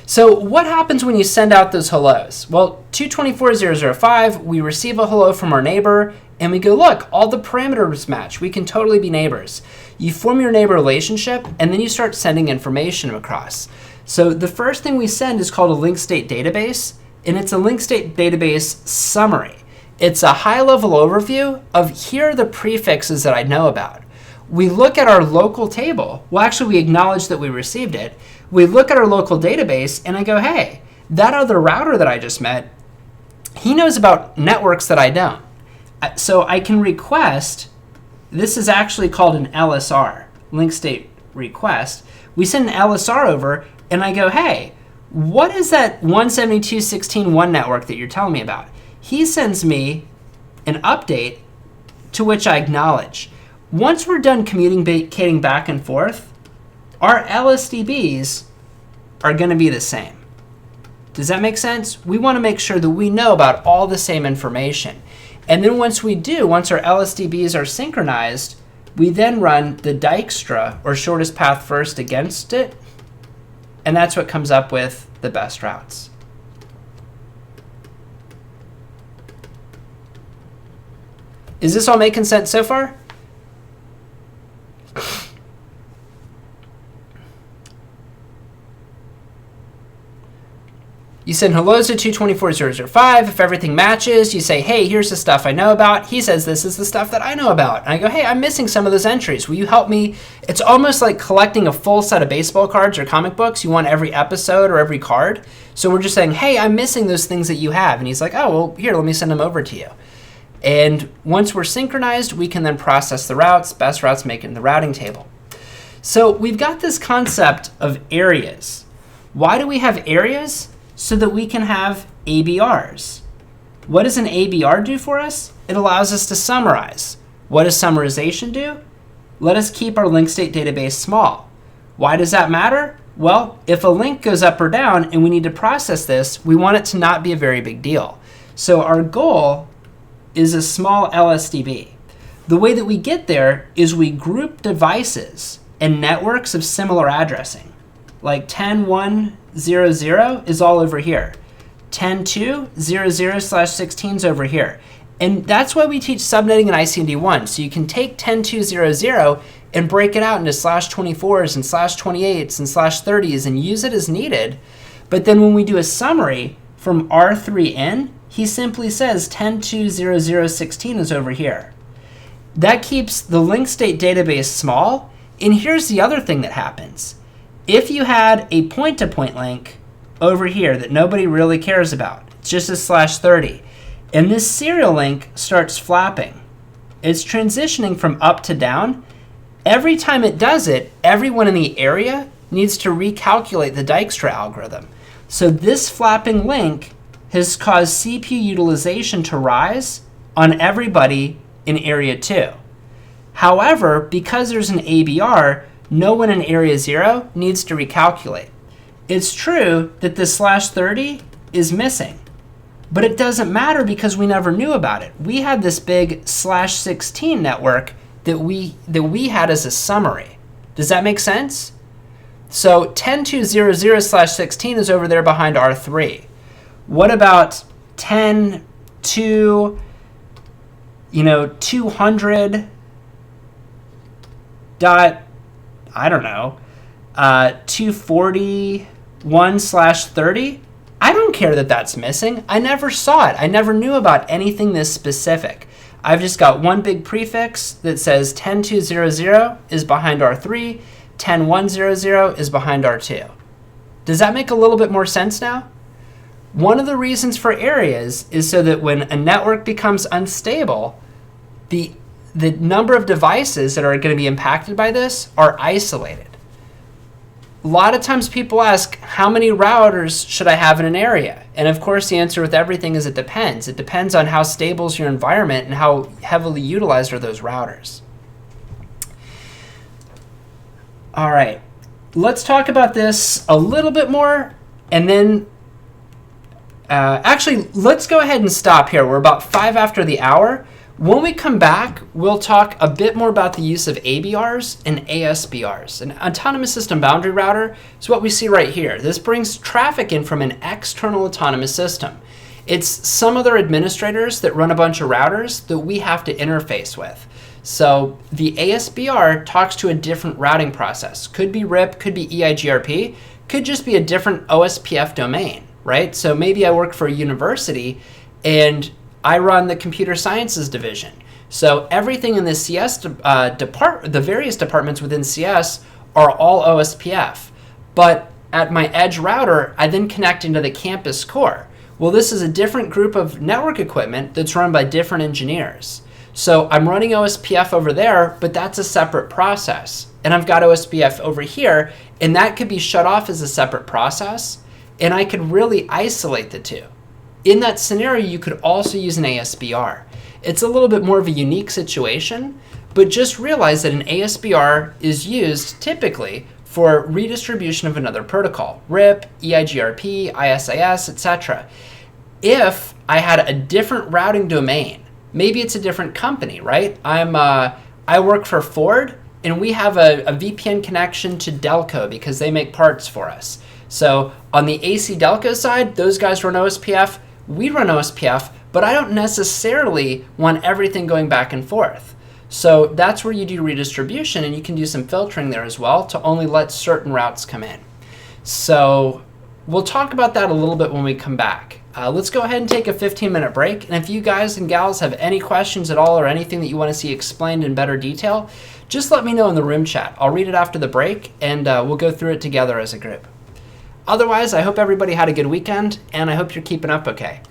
Speaker 1: So what happens when you send out those hellos? Well, 224.0.0.5, we receive a hello from our neighbor, and we go, look, all the parameters match. We can totally be neighbors. You form your neighbor relationship, and then you start sending information across. So the first thing we send is called a link state database, and it's a link state database summary. It's a high-level overview of here are the prefixes that I know about. We look at our local table. Well, actually, we acknowledge that we received it. We look at our local database, and I go, hey, that other router that I just met, he knows about networks that I don't. So I can request, this is actually called an LSR, link state request. We send an LSR over, and I go, hey, what is that 172.16.1 network that you're telling me about? He sends me an update to which I acknowledge. Once we're done communicating back and forth, our LSDBs are going to be the same. Does that make sense? We want to make sure that we know about all the same information. And then once we do, once our LSDBs are synchronized, we then run the Dijkstra, or shortest path first, against it. And that's what comes up with the best routes. Is this all making sense so far? You send hellos to 224.0.0.5. If everything matches, you say, hey, here's the stuff I know about. He says, this is the stuff that I know about. And I go, hey, I'm missing some of those entries. Will you help me? It's almost like collecting a full set of baseball cards or comic books. You want every episode or every card. So we're just saying, hey, I'm missing those things that you have. And he's like, oh, well, here, let me send them over to you. And once we're synchronized, we can then process the routes, best routes, make it in the routing table. So we've got this concept of areas. Why do we have areas? So that we can have ABRs. What does an ABR do for us? It allows us to summarize. What does summarization do? Let us keep our link state database small. Why does that matter? Well, if a link goes up or down and we need to process this, we want it to not be a very big deal. So our goal is a small LSDB. The way that we get there is we group devices and networks of similar addressing. Like 10.1.0.0 is all over here. 10.2.0.0/16 is over here. And that's why we teach subnetting in ICMD1. So you can take 10.2.0.0 and break it out into /24s and /28s and /30s and use it as needed. But then when we do a summary from R3N, he simply says 10.2.0.0/16 is over here. That keeps the link state database small. And here's the other thing that happens. If you had a point-to-point link over here that nobody really cares about, it's just a /30, and this serial link starts flapping, it's transitioning from up to down. Every time it does it, everyone in the area needs to recalculate the Dijkstra algorithm. So this flapping link has caused CPU utilization to rise on everybody in area 2. However, because there's an ABR, no one in area 0 needs to recalculate. It's true that the /30 is missing, but it doesn't matter because we never knew about it. We had this big /16 network that we had as a summary. Does that make sense? So 10.2.0.0/16 is over there behind R3. What about 10.2, 200 dot, I don't know, 241/30? I don't care that that's missing. I never saw it. I never knew about anything this specific. I've just got one big prefix that says 10.2.0.0 is behind R3, 10.1.0.0 is behind R2. Does that make a little bit more sense now? One of the reasons for areas is so that when a network becomes unstable, the number of devices that are going to be impacted by this are isolated. A lot of times people ask, how many routers should I have in an area? And of course the answer with everything is it depends. It depends on how stable is your environment and how heavily utilized are those routers. All right, let's talk about this a little bit more, and then actually let's go ahead and stop here. We're about 5 after the hour. When we come back, we'll talk a bit more about the use of ABRs and ASBRs. An autonomous system boundary router is what we see right here. This brings traffic in from an external autonomous system. It's some other administrators that run a bunch of routers that we have to interface with. So the ASBR talks to a different routing process. Could be RIP, could be EIGRP, could just be a different OSPF domain, right? So maybe I work for a university and I run the computer sciences division. So everything in the CS the various departments within CS are all OSPF. But at my edge router, I then connect into the campus core. Well, this is a different group of network equipment that's run by different engineers. So I'm running OSPF over there, but that's a separate process. And I've got OSPF over here, and that could be shut off as a separate process, and I could really isolate the two. In that scenario, you could also use an ASBR. It's a little bit more of a unique situation, but just realize that an ASBR is used typically for redistribution of another protocol, RIP, EIGRP, ISIS, etc. If I had a different routing domain, maybe it's a different company, right? I work for Ford, and we have a VPN connection to Delco because they make parts for us. So on the AC Delco side, those guys run OSPF. We run OSPF, but I don't necessarily want everything going back and forth. So that's where you do redistribution, and you can do some filtering there as well to only let certain routes come in. So we'll talk about that a little bit when we come back. Let's go ahead and take a 15-minute break. And if you guys and gals have any questions at all or anything that you want to see explained in better detail, just let me know in the room chat. I'll read it after the break, and we'll go through it together as a group. Otherwise, I hope everybody had a good weekend, and I hope you're keeping up okay.